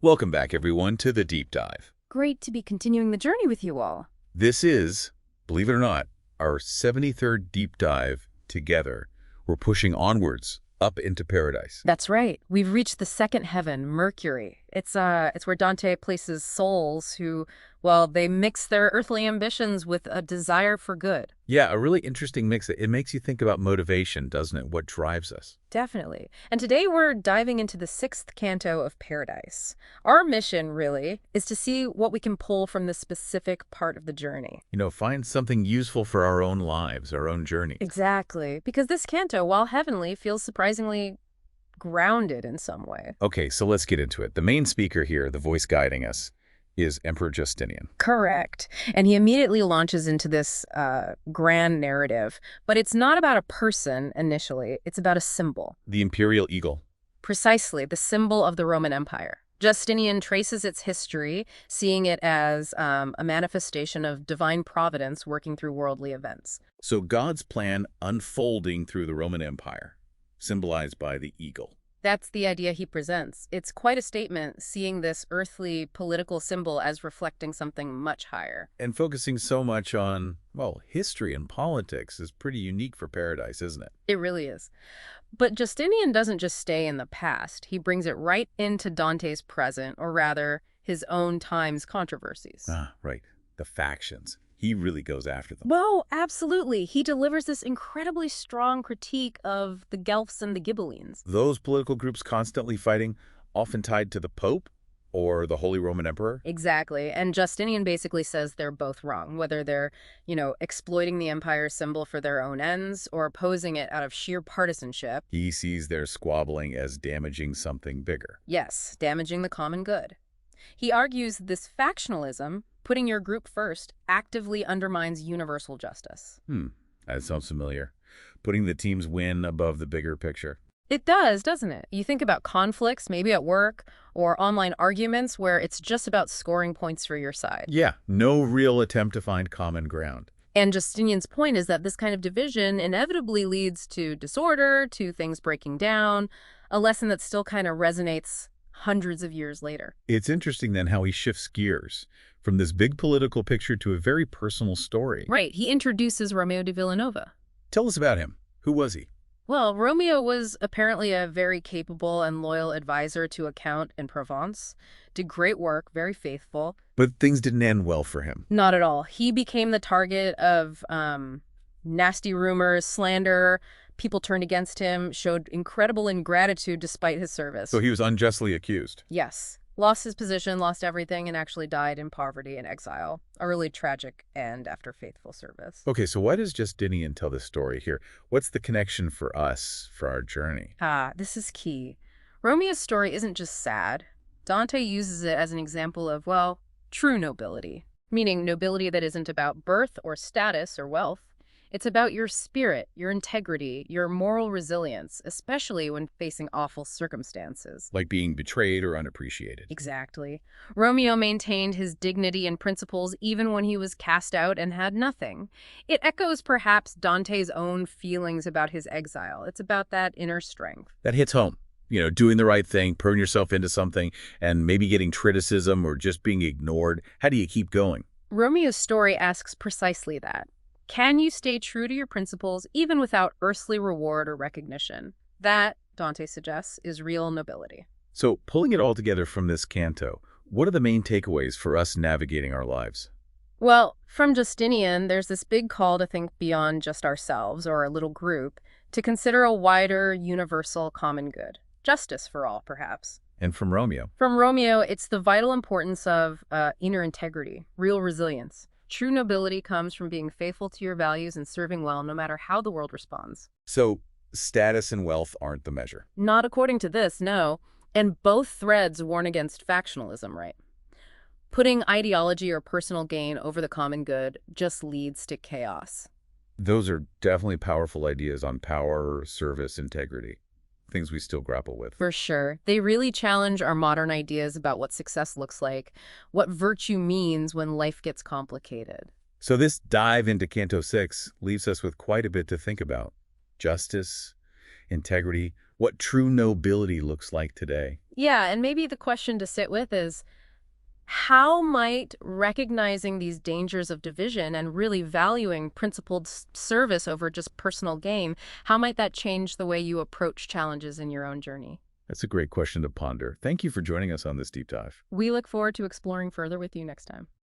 Welcome back, everyone, to the Deep Dive. Great to be continuing the journey with you all. This is, believe it or not, our 73rd Deep Dive together. We're pushing onwards, up into paradise. That's right. We've reached the second heaven, Mercury. It's where Dante places souls who, well, they mix their earthly ambitions with a desire for good. Yeah, a really interesting mix. It makes you think about motivation, doesn't it? What drives us? Definitely. And today we're diving into the sixth canto of Paradise. Our mission, really, is to see what we can pull from this specific part of the journey. Find something useful for our own lives, our own journey. Exactly. Because this canto, while heavenly, feels surprisingly grounded in some way. Okay, so let's get into it. The main speaker here, the voice guiding us, is Emperor Justinian. Correct. And he immediately launches into this grand narrative. But it's not about a person initially. It's about a symbol. The imperial eagle. Precisely, the symbol of the Roman Empire. Justinian traces its history, seeing it as a manifestation of divine providence working through worldly events. So God's plan unfolding through the Roman Empire, symbolized by the eagle. That's the idea he presents. It's quite a statement, seeing this earthly political symbol as reflecting something much higher. And focusing so much on, well, history and politics is pretty unique for Paradise, isn't it? It really is. But Justinian doesn't just stay in the past. He brings it right into Dante's present, or rather, his own time's controversies. Ah, right. The factions. He really goes after them. Well, absolutely. He delivers this incredibly strong critique of the Guelphs and the Ghibellines. Those political groups constantly fighting, often tied to the Pope or the Holy Roman Emperor? Exactly. And Justinian basically says they're both wrong, whether they're, exploiting the empire's symbol for their own ends or opposing it out of sheer partisanship. He sees their squabbling as damaging something bigger. Yes, damaging the common good. He argues this factionalism, putting your group first, actively undermines universal justice. That sounds familiar. Putting the team's win above the bigger picture. It does, doesn't it? You think about conflicts, maybe at work, or online arguments where it's just about scoring points for your side. Yeah, no real attempt to find common ground. And Justinian's point is that this kind of division inevitably leads to disorder, to things breaking down, a lesson that still kind of resonates hundreds of years later. It's interesting then how he shifts gears from this big political picture to a very personal story. Right. He introduces Romeo de Villanova. Tell us about him. Who was he? Well, Romeo was apparently a very capable and loyal advisor to a count in Provence. Did great work, very faithful. But things didn't end well for him. Not at all. He became the target of nasty rumors, slander. People turned against him, showed incredible ingratitude despite his service. So he was unjustly accused. Yes. Lost his position, lost everything, and actually died in poverty and exile. A really tragic end after faithful service. Okay, so why does Justinian tell this story here? What's the connection for us, for our journey? This is key. Romeo's story isn't just sad. Dante uses it as an example of, well, true nobility. Meaning nobility that isn't about birth or status or wealth. It's about your spirit, your integrity, your moral resilience, especially when facing awful circumstances. Like being betrayed or unappreciated. Exactly. Romeo maintained his dignity and principles even when he was cast out and had nothing. It echoes perhaps Dante's own feelings about his exile. It's about that inner strength. That hits home. Doing the right thing, putting yourself into something, and maybe getting criticism or just being ignored. How do you keep going? Romeo's story asks precisely that. Can you stay true to your principles even without earthly reward or recognition? That, Dante suggests, is real nobility. So, pulling it all together from this canto, what are the main takeaways for us navigating our lives? Well, from Justinian, there's this big call to think beyond just ourselves or our little group, to consider a wider, universal common good. Justice for all, perhaps. And from Romeo? From Romeo, it's the vital importance of inner integrity, real resilience. True nobility comes from being faithful to your values and serving well no matter how the world responds. So, status and wealth aren't the measure? Not according to this, no. And both threads warn against factionalism, right? Putting ideology or personal gain over the common good just leads to chaos. Those are definitely powerful ideas on power, service, integrity. Things we still grapple with. For sure. They really challenge our modern ideas about what success looks like, what virtue means when life gets complicated. So this dive into Canto 6 leaves us with quite a bit to think about. Justice, integrity, what true nobility looks like today. Yeah, and maybe the question to sit with is, how might recognizing these dangers of division and really valuing principled service over just personal gain, how might that change the way you approach challenges in your own journey? That's a great question to ponder. Thank you for joining us on this deep dive. We look forward to exploring further with you next time.